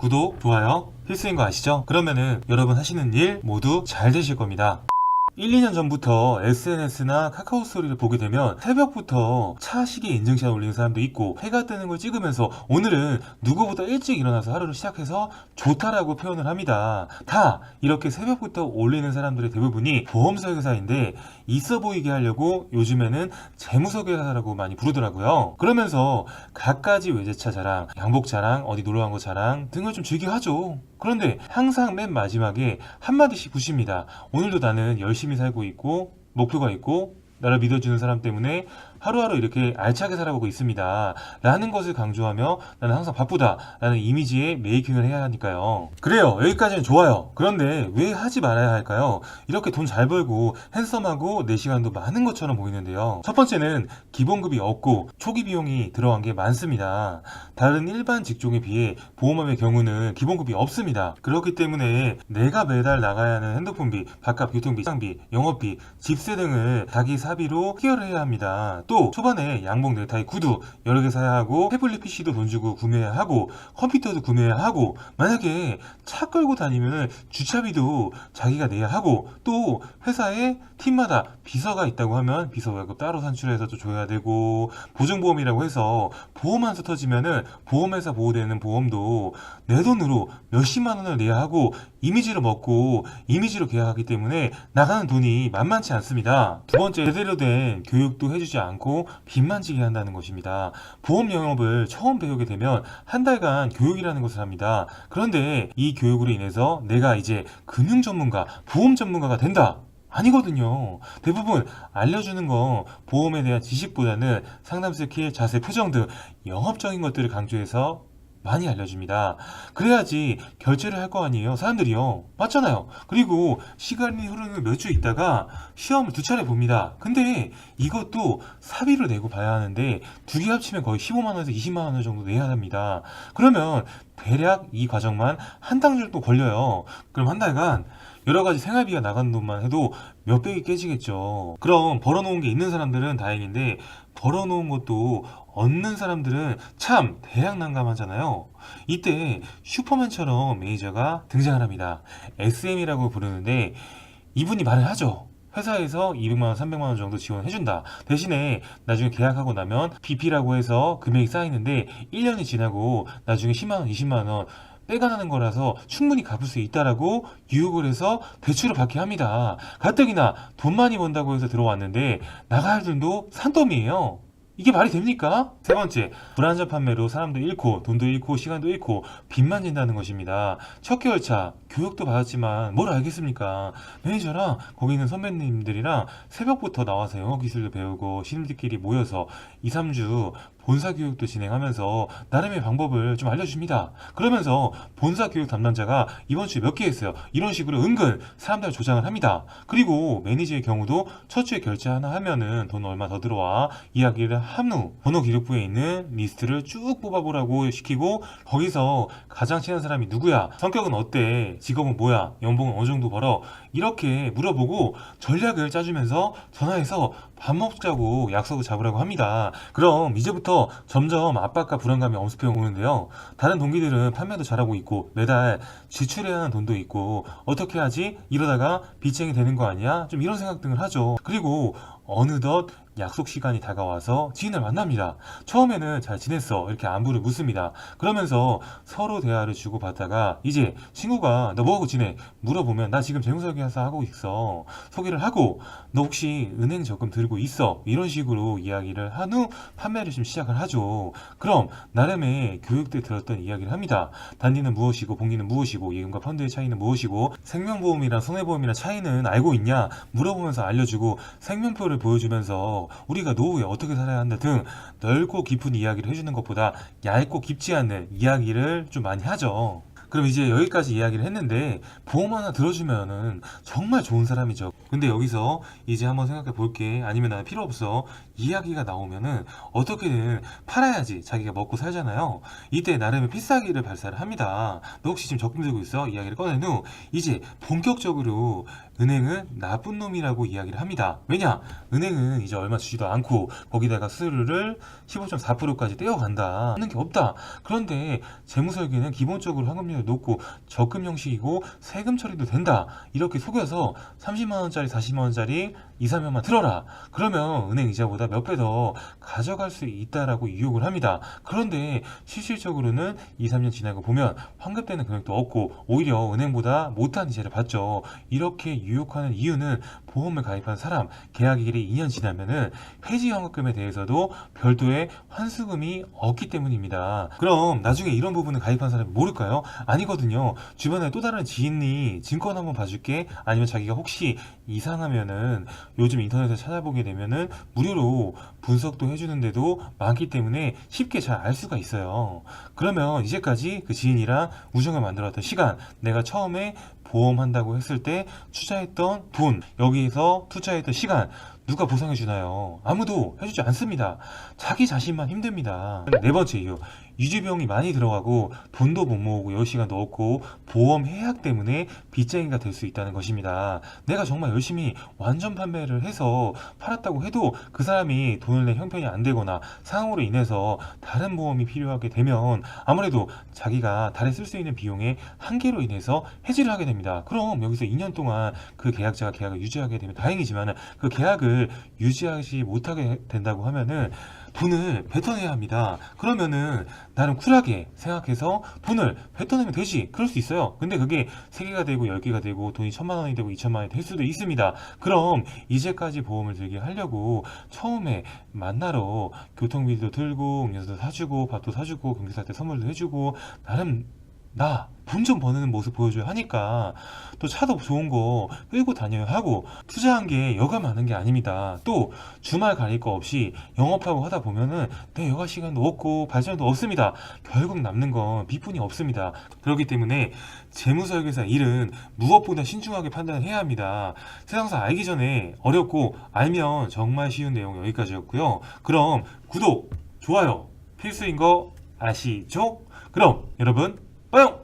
구독, 좋아요 필수인 거 아시죠? 그러면은 여러분 하시는 일 모두 잘 되실 겁니다. 1, 2년 전부터 SNS나 카카오 스토리를 보게 되면 새벽부터 차 시계 인증샷 올리는 사람도 있고 해가 뜨는 걸 찍으면서 오늘은 누구보다 일찍 일어나서 하루를 시작해서 좋다라고 표현을 합니다. 다 이렇게 새벽부터 올리는 사람들의 대부분이 보험 설계사인데 있어 보이게 하려고 요즘에는 재무 설계사라고 많이 부르더라고요. 그러면서 갖가지 외제차 자랑, 양복 자랑, 어디 놀러 간 거 자랑 등을 좀 즐겨 하죠. 그런데 항상 맨 마지막에 한마디씩 붙입니다. 오늘도 나는 열심히 살고 있고 목표가 있고 나를 믿어주는 사람 때문에 하루하루 이렇게 알차게 살아가고 있습니다 라는 것을 강조하며 나는 항상 바쁘다 라는 이미지에 메이킹을 해야 하니까요. 그래요, 여기까지는 좋아요. 그런데 왜 하지 말아야 할까요? 이렇게 돈 잘 벌고 핸섬하고 내 시간도 많은 것처럼 보이는데요. 첫 번째는 기본급이 없고 초기 비용이 들어간 게 많습니다. 다른 일반 직종에 비해 보험업의 경우는 기본급이 없습니다. 그렇기 때문에 내가 매달 나가야 하는 핸드폰비, 밥값, 교통비, 식당비, 영업비, 집세 등을 자기 사비로 해결을 해야 합니다. 또 초반에 양복, 넥타이, 구두 여러 개 사야 하고 태블릿 PC도 돈 주고 구매해야 하고 컴퓨터도 구매해야 하고 만약에 차 끌고 다니면 주차비도 자기가 내야 하고 또 회사에 팀마다 비서가 있다고 하면 비서 월급 따로 산출해서 또 줘야 되고 보증보험이라고 해서 보험 한 수 터지면은 보험회사 보호되는 보험도 내 돈으로 몇십만 원을 내야 하고 이미지로 먹고 이미지로 계약하기 때문에 나가는 돈이 만만치 않습니다. 두 번째, 제대로 된 교육도 해주지 않고 빚만 지게 한다는 것입니다. 보험 영업을 처음 배우게 되면 한 달간 교육이라는 것을 합니다. 그런데 이 교육으로 인해서 내가 이제 금융 전문가, 보험 전문가가 된다. 아니거든요. 대부분 알려주는 건 보험에 대한 지식보다는 상담 스킬, 자세, 표정 등 영업적인 것들을 강조해서 많이 알려줍니다. 그래야지 결제를 할 거 아니에요, 사람들이요. 맞잖아요. 그리고 시간이 흐르는 몇 주 있다가 시험을 두 차례 봅니다. 근데 이것도 사비를 내고 봐야 하는데 두 개 합치면 거의 15만원에서 20만원 정도 내야 합니다. 그러면 대략 이 과정만 한 달 정도 걸려요. 그럼 한 달간 여러 가지 생활비가 나가는 돈만 해도 몇백이 깨지겠죠. 그럼 벌어놓은 게 있는 사람들은 다행인데 벌어놓은 것도 얻는 사람들은 참 대략 난감하잖아요. 이때 슈퍼맨처럼 매니저가 등장을 합니다. SM이라고 부르는데 이분이 말을 하죠. 회사에서 200만원, 300만원 정도 지원해준다. 대신에 나중에 계약하고 나면 BP라고 해서 금액이 쌓이는데 1년이 지나고 나중에 10만원, 20만원 빼가는 거라서 충분히 갚을 수 있다라고 유혹을 해서 대출을 받게 합니다. 가뜩이나 돈 많이 번다고 해서 들어왔는데 나가야 할 돈도 산더미예요. 이게 말이 됩니까? 세 번째, 불안전 판매로 사람도 잃고 돈도 잃고 시간도 잃고 빚만 진다는 것입니다. 첫 개월차 교육도 받았지만 뭘 알겠습니까? 매니저랑 거기 있는 선배님들이랑 새벽부터 나와서 영어 기술도 배우고 신입들끼리 모여서 2, 3주 본사 교육도 진행하면서 나름의 방법을 좀 알려줍니다. 그러면서 본사 교육 담당자가 이번 주에 몇 개 했어요. 이런 식으로 은근 사람들 조장을 합니다. 그리고 매니저의 경우도 첫 주에 결제 하나 하면은 돈 얼마 더 들어와 이야기를 한 후 번호 기록부에 있는 리스트를 쭉 뽑아보라고 시키고 거기서 가장 친한 사람이 누구야? 성격은 어때? 직업은 뭐야? 연봉은 어느 정도 벌어? 이렇게 물어보고 전략을 짜주면서 전화해서 밥 먹자고 약속을 잡으라고 합니다. 그럼 이제부터 점점 압박과 불안감이 엄습해 오는데요. 다른 동기들은 판매도 잘하고 있고 매달 지출해야 하는 돈도 있고 어떻게 하지? 이러다가 빚쟁이 되는 거 아니야? 좀 이런 생각 등을 하죠. 그리고 어느덧 약속 시간이 다가와서 지인을 만납니다. 처음에는 잘 지냈어 이렇게 안부를 묻습니다. 그러면서 서로 대화를 주고받다가 이제 친구가 너 뭐하고 지내? 물어보면 나 지금 재무설계사 하고 있어. 소개를 하고 너 혹시 은행 적금 들고 있어? 이런 식으로 이야기를 한 후 판매를 좀 시작을 하죠. 그럼 나름의 교육 때 들었던 이야기를 합니다. 단리는 무엇이고 복리는 무엇이고 예금과 펀드의 차이는 무엇이고 생명보험이랑 손해보험이랑 차이는 알고 있냐? 물어보면서 알려주고 생명표를 보여주면서 우리가 노후에 어떻게 살아야 한다 등 넓고 깊은 이야기를 해주는 것보다 얇고 깊지 않은 이야기를 좀 많이 하죠. 그럼 이제 여기까지 이야기를 했는데 보험 하나 들어주면은 정말 좋은 사람이죠. 근데 여기서 이제 한번 생각해 볼게. 아니면 나는 필요 없어. 이야기가 나오면은 어떻게든 팔아야지 자기가 먹고 살잖아요. 이때 나름의 필살기를 발사를 합니다. 너 혹시 지금 적금 들고 있어? 이야기를 꺼낸 후 이제 본격적으로 은행은 나쁜 놈이라고 이야기를 합니다. 왜냐? 은행은 이제 얼마 주지도 않고 거기다가 수수료를 15.4%까지 떼어간다 하는 게 없다. 그런데 재무설계는 기본적으로 환급률이 높고 적금 형식이고 세금 처리도 된다. 이렇게 속여서 30만원짜리 40만원짜리 2, 3년만 들어라. 그러면 은행 이자보다 몇 배 더 가져갈 수 있다라고 유혹을 합니다. 그런데 실질적으로는 2, 3년 지나고 보면 환급되는 금액도 없고 오히려 은행보다 못한 이자를 받죠. 이렇게 유혹하는 이유는 보험을 가입한 사람 계약일이 2년 지나면은 해지 환급금에 대해서도 별도의 환수금이 없기 때문입니다. 그럼 나중에 이런 부분을 가입한 사람이 모를까요? 아니거든요. 주변에 또 다른 지인이 증권 한번 봐줄게. 아니면 자기가 혹시 이상하면은 요즘 인터넷에 찾아보게 되면은 무료로 분석도 해주는데도 많기 때문에 쉽게 잘 알 수가 있어요. 그러면 이제까지 그 지인이랑 우정을 만들었던 시간, 내가 처음에 보험한다고 했을 때 투자했던 돈, 여기에서 투자했던 시간 누가 보상해 주나요? 아무도 해주지 않습니다. 자기 자신만 힘듭니다. 네 번째 이유, 유지비용이 많이 들어가고 돈도 못 모으고 여유 시간도 없고 보험 해약 때문에 빚쟁이가 될 수 있다는 것입니다. 내가 정말 열심히 완전 판매를 해서 팔았다고 해도 그 사람이 돈을 내 형편이 안 되거나 상황으로 인해서 다른 보험이 필요하게 되면 아무래도 자기가 달에 쓸 수 있는 비용의 한계로 인해서 해지를 하게 됩니다. 그럼 여기서 2년 동안 그 계약자가 계약을 유지하게 되면 다행이지만 그 계약을 유지하지 못하게 된다고 하면은 돈을 뱉어내야 합니다. 그러면은 나름 쿨하게 생각해서 돈을 뱉어내면 되지. 그럴 수 있어요. 근데 그게 3개가 되고 10개가 되고 돈이 1000만 원이 되고 2천만 원이 될 수도 있습니다. 그럼 이제까지 보험을 들게 하려고 처음에 만나러 교통비도 들고 음료수도 사주고 밥도 사주고 경기 살 때 선물도 해주고 나름 나 돈 좀 버는 모습 보여줘야 하니까 또 차도 좋은 거 끌고 다녀야 하고 투자한 게 여가 많은 게 아닙니다. 또 주말 가릴 거 없이 영업하고 하다 보면은 내 여가 시간도 없고 발전도 없습니다. 결국 남는 건 빚뿐이 없습니다. 그렇기 때문에 재무설계사 일은 무엇보다 신중하게 판단을 해야 합니다. 세상사 알기 전에 어렵고 알면 정말 쉬운 내용 여기까지였고요. 그럼 구독, 좋아요 필수인 거 아시죠? 그럼 여러분 빠용!